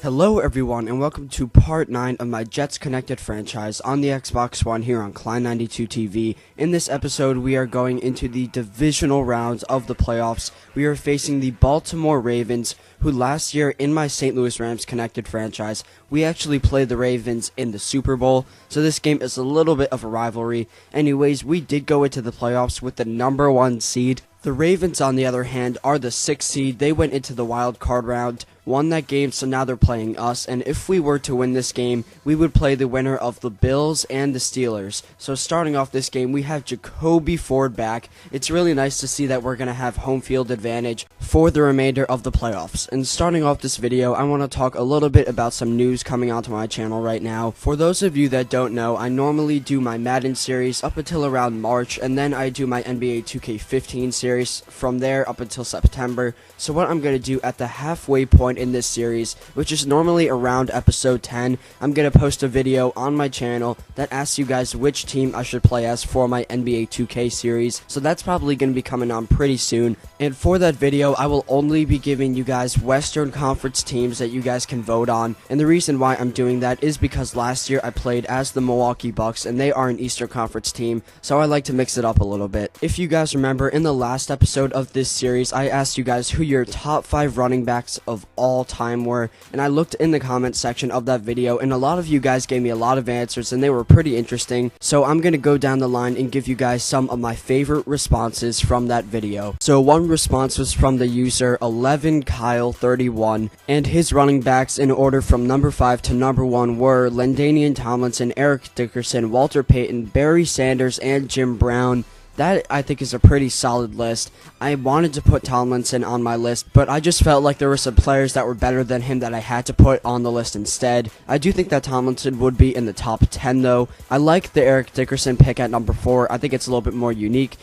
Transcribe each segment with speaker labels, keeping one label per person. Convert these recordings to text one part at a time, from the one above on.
Speaker 1: Hello everyone and welcome to part 9 of my Jets Connected franchise on the Xbox One here on Klein92 TV. In this episode we are going into the divisional rounds of the playoffs. We are facing the Baltimore Ravens, who last year in my St. Louis Rams Connected franchise, we actually played the Ravens in the Super Bowl. So this game is a little bit of a rivalry. Anyways, we did go into the playoffs with the number 1 seed. The Ravens, on the other hand, are the 6th seed. They went into the Wildcard round, won that game, so now they're playing us. And if we were to win this game, we would play the winner of the Bills and the Steelers. So starting off this game, we have Jacoby Ford back. It's really nice to see that we're going to have home field advantage for the remainder of the playoffs. And starting off this video, I want to talk a little bit about some news coming onto my channel right now. For those of you that don't know, I normally do my Madden series up until around March, and then I do my NBA 2K15 series from there up until September. So what I'm going to do at the halfway point in this series, which is normally around episode 10, I'm going to post a video on my channel that asks you guys which team I should play as for my NBA 2K series. So that's probably going to be coming on pretty soon. And for that video, I will only be giving you guys Western Conference teams that you guys can vote on. And the reason why I'm doing that is because last year I played as the Milwaukee Bucks, and they are an Eastern Conference team, so I like to mix it up a little bit. If you guys remember, in the last episode of this series, I asked you guys who your top 5 running backs of all time were, and I looked in the comment section of that video, and a lot of you guys gave me a lot of answers, and they were pretty interesting. So I'm going to go down the line and give you guys some of my favorite responses from that video. So one response was from the user 11Kyle31, and his running backs in order from number 5 to number 1 were LaDainian Tomlinson, Eric Dickerson, Walter Payton, Barry Sanders, and Jim Brown. That, I think, is a pretty solid list. I wanted to put Tomlinson on my list, but I just felt like there were some players that were better than him that I had to put on the list instead. I do think that Tomlinson would be in the top 10, though. I like the Eric Dickerson pick at number 4. I think it's a little bit more unique.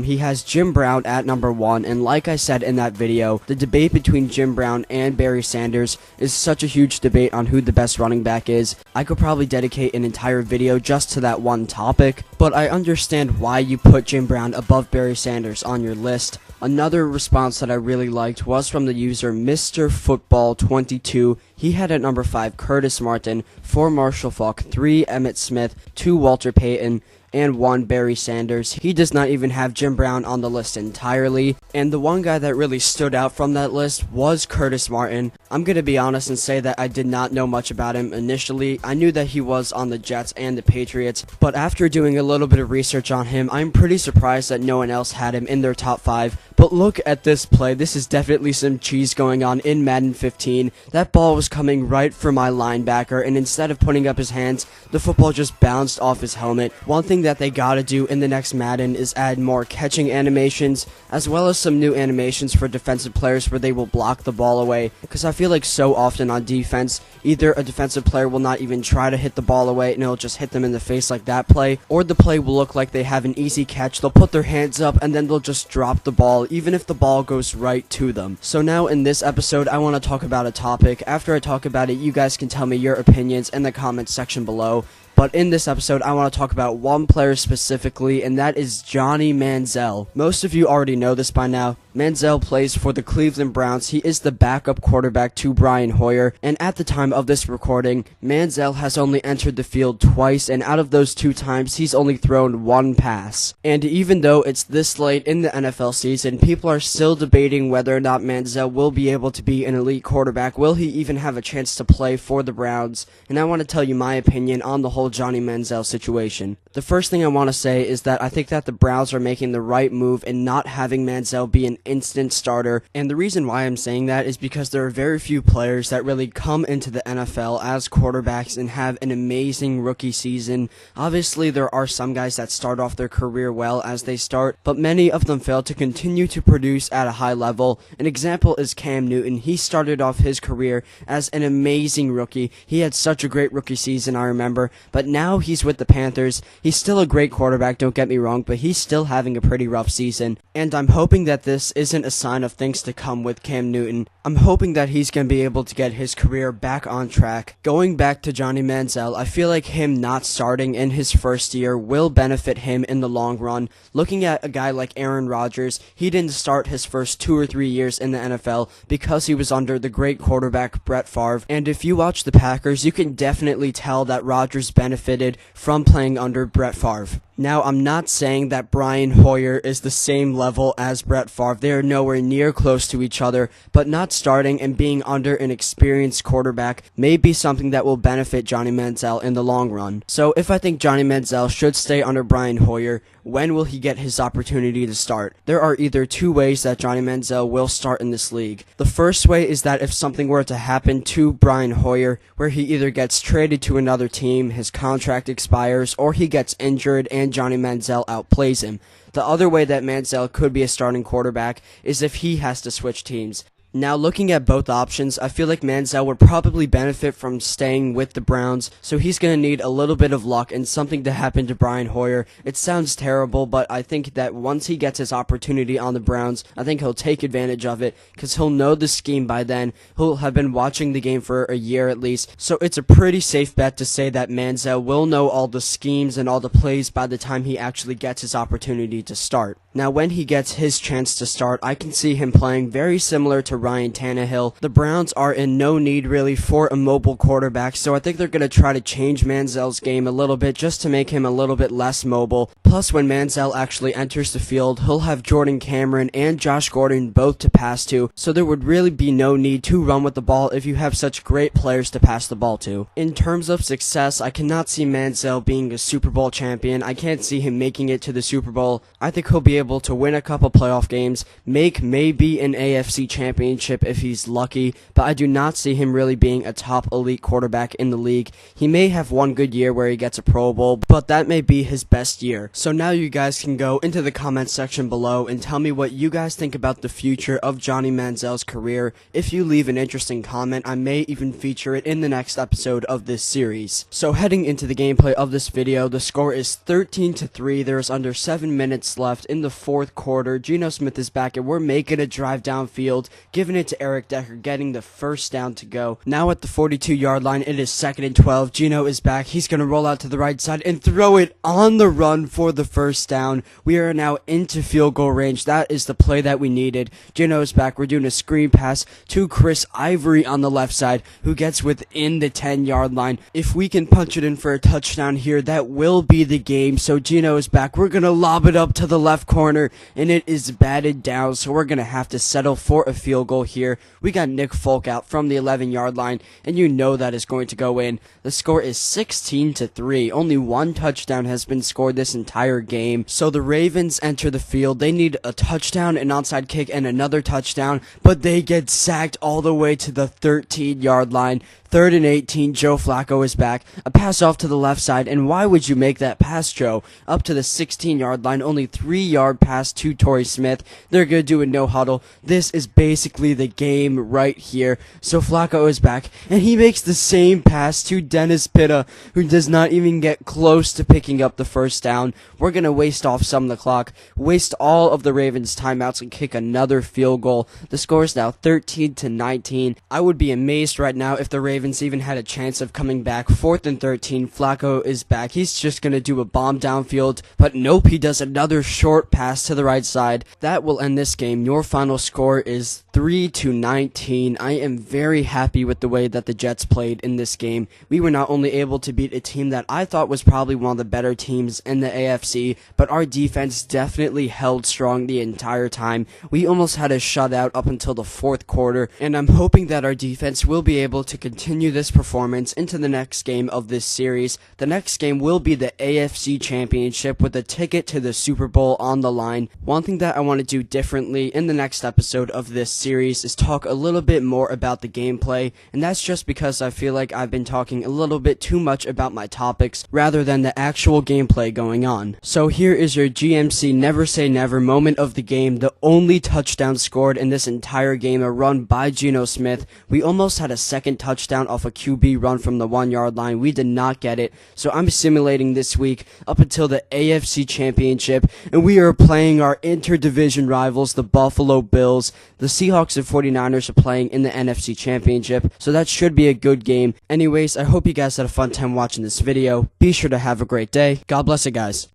Speaker 1: He has Jim Brown at number 1, and like I said in that video, the debate between Jim Brown and Barry Sanders is such a huge debate on who the best running back is. I could probably dedicate an entire video just to that one topic, but I understand why you put Jim Brown above Barry Sanders on your list. Another response that I really liked was from the user Mr. Football 22. He had at number 5 Curtis Martin, 4 Marshall Faulk, 3 Emmitt Smith, 2 Walter Payton, and 1 Barry Sanders. He does not even have Jim Brown on the list entirely, and the one guy that really stood out from that list was Curtis Martin. I'm gonna be honest and say that I did not know much about him initially. I knew that he was on the Jets and the Patriots, but after doing a little bit of research on him, I'm pretty surprised that no one else had him in their top 5. But look at this play. This is definitely some cheese going on in Madden 15. That ball was coming right for my linebacker, and instead of putting up his hands, the football just bounced off his helmet. One thing that they gotta do in the next Madden is add more catching animations, as well as some new animations for defensive players where they will block the ball away, because I feel like so often on defense, either a defensive player will not even try to hit the ball away and it'll just hit them in the face like that play, or the play will look like they have an easy catch. They'll put their hands up and then they'll just drop the ball even if the ball goes right to them. So now in this episode, I want to talk about a topic. After I talk about it, you guys can tell me your opinions in the comments section below. But in this episode, I want to talk about one player specifically, and that is Johnny Manziel. Most of you already know this by now. Manziel plays for the Cleveland Browns. He is the backup quarterback to Brian Hoyer, and at the time of this recording, Manziel has only entered the field twice, and out of those 2 times, he's only thrown 1 pass. And even though it's this late in the NFL season, people are still debating whether or not Manziel will be able to be an elite quarterback. Will he even have a chance to play for the Browns? And I want to tell you my opinion on the whole Johnny Manziel situation. The first thing I want to say is that I think that the Browns are making the right move in not having Manziel be an instant starter, and the reason why I'm saying that is because there are very few players that really come into the NFL as quarterbacks and have an amazing rookie season. Obviously, there are some guys that start off their career well as they start, but many of them fail to continue to produce at a high level. An example is Cam Newton. He started off his career as an amazing rookie. He had such a great rookie season, I remember, but now he's with the Panthers. He's still a great quarterback, don't get me wrong, but he's still having a pretty rough season. And I'm hoping that this isn't a sign of things to come with Cam Newton. I'm hoping that he's going to be able to get his career back on track. Going back to Johnny Manziel, I feel like him not starting in his first year will benefit him in the long run. Looking at a guy like Aaron Rodgers, he didn't start his first 2 or 3 years in the NFL because he was under the great quarterback Brett Favre. And if you watch the Packers, you can definitely tell that Rodgers benefited from playing under Brett Favre. Now, I'm not saying that Brian Hoyer is the same level as Brett Favre. They are nowhere near close to each other, but not starting and being under an experienced quarterback may be something that will benefit Johnny Manziel in the long run. So if I think Johnny Manziel should stay under Brian Hoyer, when will he get his opportunity to start? There are either two ways that Johnny Manziel will start in this league. The first way is that if something were to happen to Brian Hoyer, where he either gets traded to another team, his contract expires, or he gets injured and Johnny Manziel outplays him. The other way that Manziel could be a starting quarterback is if he has to switch teams. Now, looking at both options, I feel like Manziel would probably benefit from staying with the Browns, so he's going to need a little bit of luck and something to happen to Brian Hoyer. It sounds terrible, but I think that once he gets his opportunity on the Browns, I think he'll take advantage of it, because he'll know the scheme by then. He'll have been watching the game for a year at least, so it's a pretty safe bet to say that Manziel will know all the schemes and all the plays by the time he actually gets his opportunity to start. Now, when he gets his chance to start, I can see him playing very similar to Ryan Tannehill. The Browns are in no need really for a mobile quarterback, so I think they're going to try to change Manziel's game a little bit just to make him a little bit less mobile. Plus, when Manziel actually enters the field, he'll have Jordan Cameron and Josh Gordon both to pass to, so there would really be no need to run with the ball if you have such great players to pass the ball to. In terms of success, I cannot see Manziel being a Super Bowl champion. I can't see him making it to the Super Bowl. I think he'll be able to win a couple playoff games, make maybe an AFC championship if he's lucky, but I do not see him really being a top elite quarterback in the league. He may have one good year where he gets a Pro Bowl, but that may be his best year. So now you guys can go into the comment section below and tell me what you guys think about the future of Johnny Manziel's career. If you leave an interesting comment, I may even feature it in the next episode of this series. So heading into the gameplay of this video, the score is 13-3. There's under 7 minutes left in the fourth quarter. Geno Smith is back and we're making a drive downfield, giving it to Eric Decker, getting the first down to go. Now at the 42-yard line, it is 2nd and 12. Geno is back. He's going to roll out to the right side and throw it on the run for the first down. We are now into field goal range. That is the play that we needed. Geno is back. We're doing a screen pass to Chris Ivory on the left side, who gets within the 10-yard line. If we can punch it in for a touchdown here, that will be the game. So Geno is back. We're going to lob it up to the left corner, and it is batted down, so we're going to have to settle for a field goal here. We got Nick Folk out from the 11-yard line, and you know that is going to go in. The score is 16-3. Only one touchdown has been scored this entire game. So the Ravens enter the field. They need a touchdown, an onside kick, and another touchdown, but they get sacked all the way to the 13-yard line. 3rd and 18, Joe Flacco is back. A pass off to the left side, and why would you make that pass, Joe? Up to the 16-yard line, only 3-yard pass to Torrey Smith. They're going to do a no huddle. This is basically the game right here. So Flacco is back, and he makes the same pass to Dennis Pitta, who does not even get close to picking up the first down. We're going to waste off some of the clock, waste all of the Ravens' timeouts, and kick another field goal. The score is now 13-19. I would be amazed right now if the Ravens even had a chance of coming back. 4th and 13, Flacco is back. He's just going to do a bomb downfield, but nope, he does another short pass to the right side. That will end this game. Your final score is 3-19. I am very happy with the way that the Jets played in this game. We were not only able to beat a team that I thought was probably one of the better teams in the AFC, but our defense definitely held strong the entire time. We almost had a shutout up until the fourth quarter, and I'm hoping that our defense will be able to continue this performance into the next game of this series. The next game will be the AFC Championship with a ticket to the Super Bowl on the the line. One thing that I want to do differently in the next episode of this series is talk a little bit more about the gameplay, and that's just because I feel like I've been talking a little bit too much about my topics rather than the actual gameplay going on. So here is your GMC Never Say Never moment of the game. The only touchdown scored in this entire game, a run by Geno Smith. We almost had a second touchdown off a QB run from the 1-yard line. We did not get it, so I'm simulating this week up until the AFC Championship, and we are playing our interdivision rivals, the Buffalo Bills. The Seahawks and 49ers are playing in the NFC Championship, so that should be a good game. Anyways, I hope you guys had a fun time watching this video. Be sure to have a great day. God bless you guys.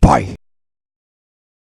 Speaker 1: Bye.